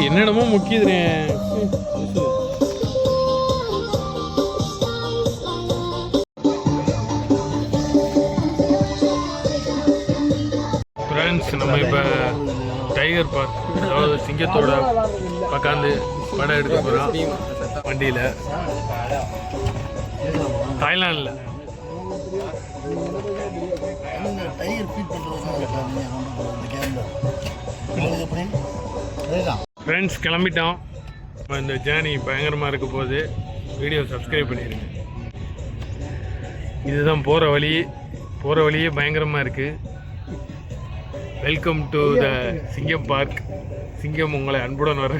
என்னென்னமோ முக்கியதுனே. ஃப்ரெண்ட்ஸ், நம்ம இப்போ டைகர் பார்க், அதாவது சிங்கத்தோட உட்காந்து படம் எடுக்க போகிறோம் வண்டியில். தாய்லாண்டில் ஃப்ரெண்ட்ஸ் கிளம்பிட்டோம். இந்த ஜேர்னி பயங்கரமாக இருக்க போது. வீடியோ சப்ஸ்கிரைப் பண்ணிடுங்க. இதுதான் போகிற வழியே பயங்கரமாக இருக்குது. வெல்கம் டு த சிங்கம் பார்க். சிங்கம் உங்களை அன்புடன் வர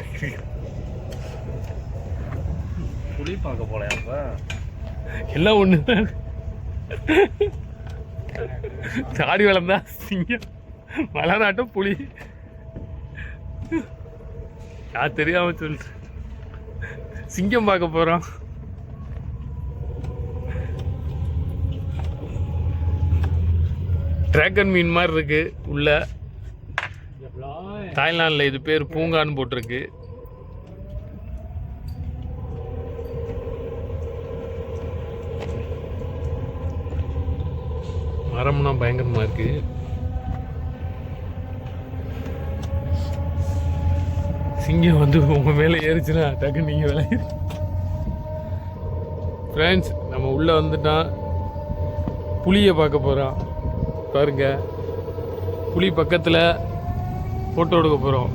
புலி பார்க்க போல எல்லாம் ஒன்று தான். தாடி வளர்ந்தா சிங்கம், வளராட்டம் புலி. யார் தெரியாம சொல்லு. சிங்கம் பார்க்க போறோம். டிராகன் மீன் மாதிரி இருக்கு உள்ள. தாய்லாந்துல இது பேர் பூங்கான்னு போட்டிருக்கு. மரம்னா பயங்கரமா இருக்கு. சிங்கம் வந்து உங்க மேல ஏறிச்சுன்னா டக்கு நீங்க விளையாடு. ஃப்ரெண்ட்ஸ், நம்ம உள்ள வந்துட்டோம். புலியை பார்க்க போறோம். பாருங்க, புலி பக்கத்துல போட்டோ எடுக்க போறோம்.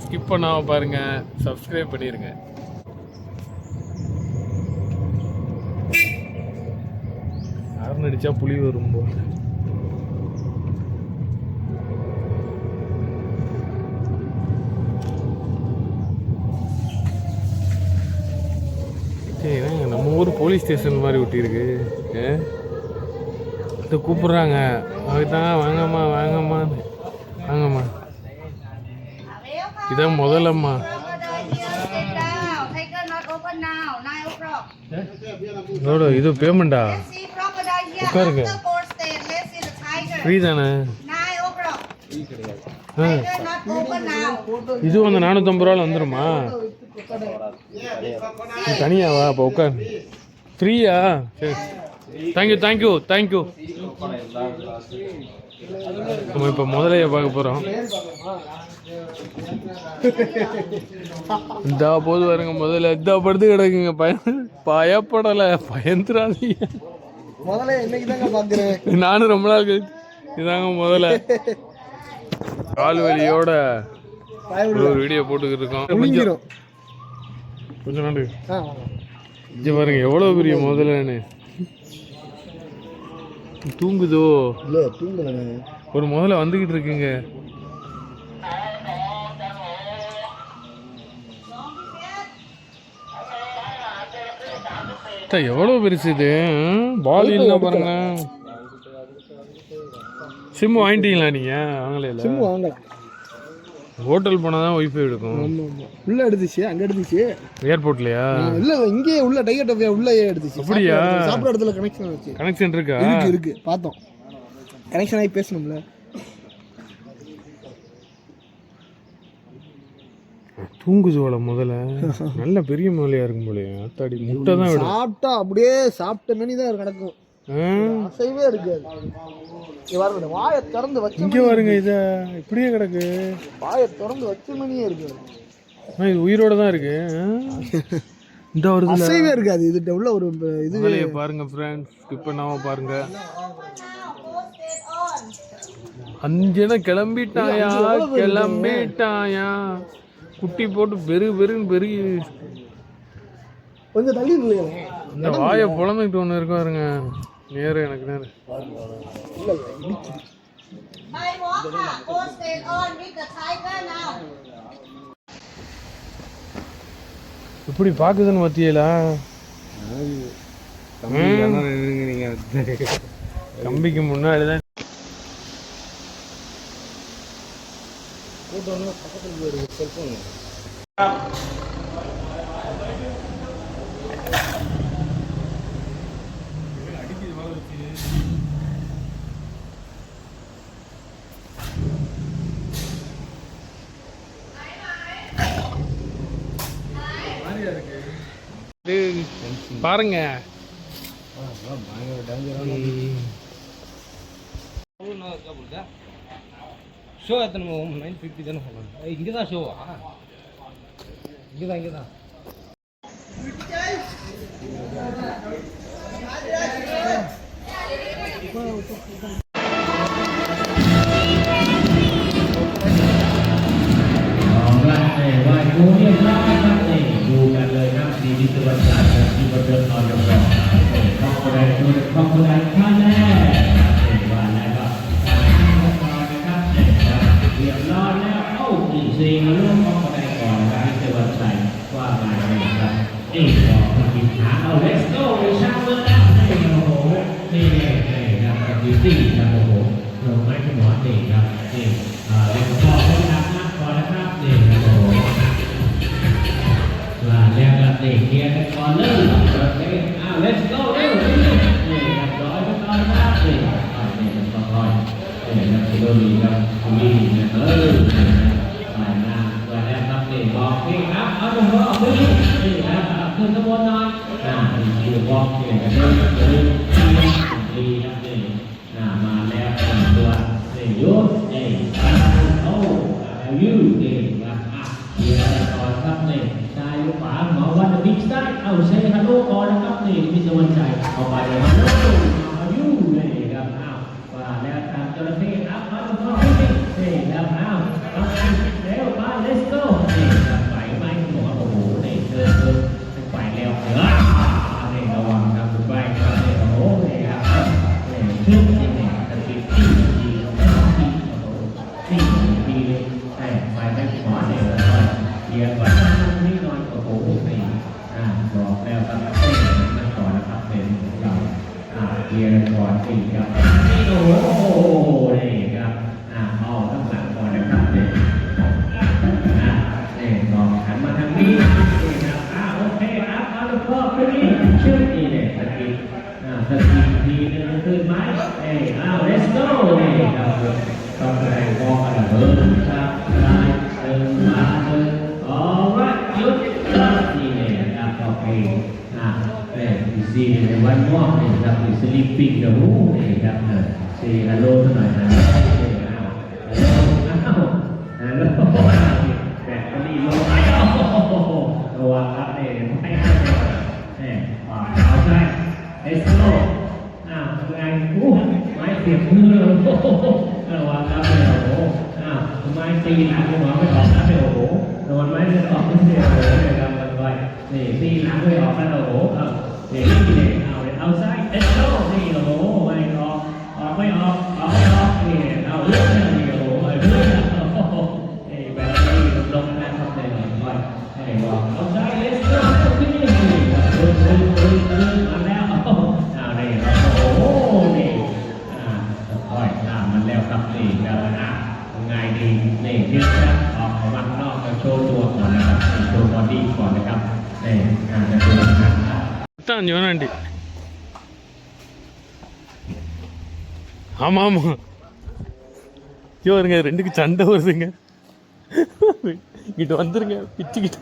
ஸ்கிப் பண்ணாம பாருங்க, சப்ஸ்கிரைப் பண்ணிருங்க. ஹார்ன் அடிச்சா புலி வரும் போல. நம்ம ஊர் போலீஸ் ஸ்டேஷன் மாதிரி ஒட்டியிருக்கு. இதை கூப்பிடுறாங்க. அதுதான் வாங்கம்மா வாங்கம்மான்னு. வாங்கம்மா, இதான் முதலம்மா. இது பேமெண்டா? உட்காருங்க, ஃப்ரீ தானே? இது வந்து 450 ரூபாவில் வந்துடுமா? தனியாவா? அப்போ உட்கார். ஃப்ரீயா? சரி, தேங்க்யூ தேங்க்யூ தேங்க்யூ. நம்ம இப்போ முதலைய பார்க்க போகிறோம். இந்த போது வருங்க முதல்ல. இந்த படுத்து கிடக்குங்க. பயப்படலை, பயந்துடாதீங்க. நானும் ரொம்ப நாள் கழிச்சு இதாங்க முதல்ல. கால் வலியோட ஒரு வீடியோ போட்டுக்கிட்டு இருக்கோம். கொஞ்சம் நாடு இங்க பாருங்க எவ்வளோ பெரிய முதலன்னு. தூங்குதோ? இல்லை, தூங்கலங்க. ஒரு முதல்ல வந்துக்கிட்டு இருக்குங்க. எவ்வளோ பெருசு இது. பால் என்ன பாருங்க. சிம் வாங்கிட்டீங்களா நீங்கள்? வாங்கல. சிம் வாங்கல. ஹோட்டல் போனால் தான் ஒய்ஃபை எடுக்கும். உள்ள எடுத்துச்சு, அங்கே எடுத்துச்சு. ஏர்போர்ட்லையா? இல்லை, இங்கே உள்ள டைகர் டஃபியா உள்ளே எடுத்துச்சு. அப்படியா? சாப்பிட்ற இடத்துல கனெக்ஷன் வச்சு. கனெக்ஷன் இருக்கா? இருக்கு பார்த்தோம். கனெக்ஷன் ஆகி பேசணும்ல. தூங்குஜோல முதல்ல நல்ல பெரிய முதலையா இருக்கும் போல. அத்தாடி முட்டை தான் சாப்பிட்டா அப்படியே சாப்பிட்ட மணி தான் கிடக்கும். அசைவே இருக்காது. வாயை திறந்து வச்சு இங்கே பாருங்க. இதை இப்படியே கிடக்கு. வாயை திறந்து வச்ச மணியே இருக்கு. இது உயிரோட தான் இருக்கு. இந்த ஒரு அசைவே இருக்காது. இதுகிட்ட உள்ள ஒரு இது பாருங்க ஃப்ரெண்ட்ஸ். ஸ்கிப் பண்ணாம பாருங்க. அஞ்சனை கிளம்பிட்டாயா கிளம்பிட்டாயா. குட்டி போட்டு பெருன்னு பெருகி கொஞ்சம் தள்ளி இந்த வாயை புலந்துக்கிட்டு ஒன்று இருக்கும் பாருங்க. நேரம் எனக்கு நேரம். இப்படி பாக்குதுன்னு மத்தியலா. கம்பிக்கு முன்னாடிதான் பாருங்க. ஷோ எத்தனை 950 தானே சொல்லணும். இங்கே தான் ஷோவா? இங்கே தான்ว่าดูเรียบร้อยครับนี่ดูกันเลยครับดีที่สุดจากที่ประเดิมนอนยองๆขอบคุณท่านแน่ว่าแล้วก็นะครับเรียบร้อยแล้วเอ้าอีกสิ่งเรื่องขอบคุณก่อนนะครับที่จะใส่ว่ามาเลยครับนี่บอกกินหาเอา let's go ช่างเลยนะนี่โอ้โหนี่ครับบิวตี้ครับโอ้โหลงไม้ขึ้นหัวนี่ครับนี่เรียบร้อยแล้วนะครับก่อนนะครับนี่โอ้โหแล้วก็เด็กเกียร์กันก่อนเลยlet's go เร็วนี่ครับร้อยก็ร้อยครับนี่นี่เป็นค่อยๆนี่ครับคุณดีครับคุณดีเนี่ยมาหน้าวันแรกครับนี่บอกพี่ครับเอาตรงหัวออกด้วยนี่ครับขึ้นขบวนหน่อยนี่บอกนี่กันเลยดีครับนี่มาแล้วตัวนี่ยุดนี่โอ้ยูนี่ครับเกียร์ก่อนครับนี่ซ้ายขวาหมอวันบิ๊กไซด์เอาเซฮัลโหลก่อนนะครับนี่พิศวรรณใจเอาไปเลยฮัลโหลเอายูนี่ครับอ้าวว่าแล้วตามจระเข้ครับมาดูพ่อนี่ครับอ้าวเร็วไป let's go นี่ครับไปไหมหมอโอ้โหนี่เดินไปแล้วนี่ระวังครับไปครับนี่โอ้โหนี่ครับนี่ขึ้นนี่ตะกี้ที่นี่เลยไปไม่หมอเนี่ยเกียร์ก่อนนี่นอนโอ้โหนี่บอกแล้วครับนั่งก่อนนะครับเป็นเราเกียร์ก่อนสี่ครับนี่โอ้โหนี่ครับเอาตั้งหลังก่อนนะครับนี่บอกหันมาทางนี้นี่ครับโอเคครับเอาลูกพ่อขึ้นนี่ชื่อนี่เนี่ยตะกี้ทีนึงขึ้นไหมlet's go นี่ครับต้องแรงพอกันครับได้เดินมาเดินalright หยุดนี่เนี่ยครับโอเคyou see ในวันม่วงนี่ครับ you sleeping เดี๋ยวนี่ครับsay hello สักหน่อยนะhello แต่ก็ดีลงไประวังครับเนี่ยไม่ให้เอาใช่ let's go ไงไม้เสียบมือเลยระวังครับเนี่ยโอ้โหไม้ตีหลังหัวไม่ออกนะเนี่ยโอ้โหโดนไม้ไม่ออกเนี่ยโอ้โหเนี่ยครับมันไวนี่ตีหลังไม่ออกนะโอ้โหนี่เอาซ้ายเอ็ดโต้นี่โอ้โหไม่ออกไม่ออกนี่เอาเลือกนี่โอ้โหเลือกนี่แบบนี้ลงนะครับเนี่ยไวบอกเอาซ้ายเลสโต้ขึ้นนี่มาแล้วนี่โอ้โหนี่ค่อยมันแล้วครับนี่แล้วนะไงดีนี่ยึดนะออกมาข้างนอกจะโชว์ตัวก่อนนะครับโชว์บอดี้ก่อนนะครับนี่จะดูนะครับதான் யோனாண்டி ஆமாம் ஆமாம் ஐயோ இருங்க ரெண்டுக்கு சண்டை வருதுங்க இங்கிட்ட வந்துருங்க பிச்சுக்கிட்ட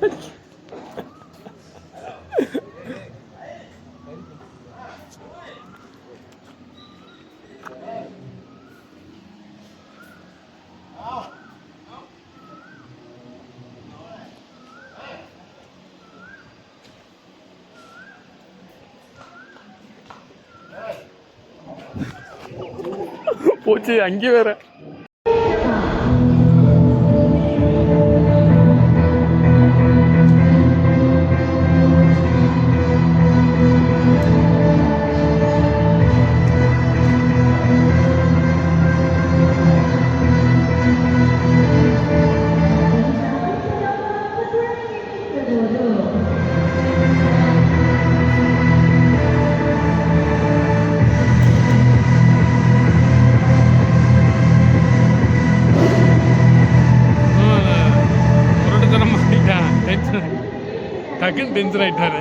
போச்சு அங்கே வேற டக்குன்னு டென்ஷன் ஆயிட்டாரு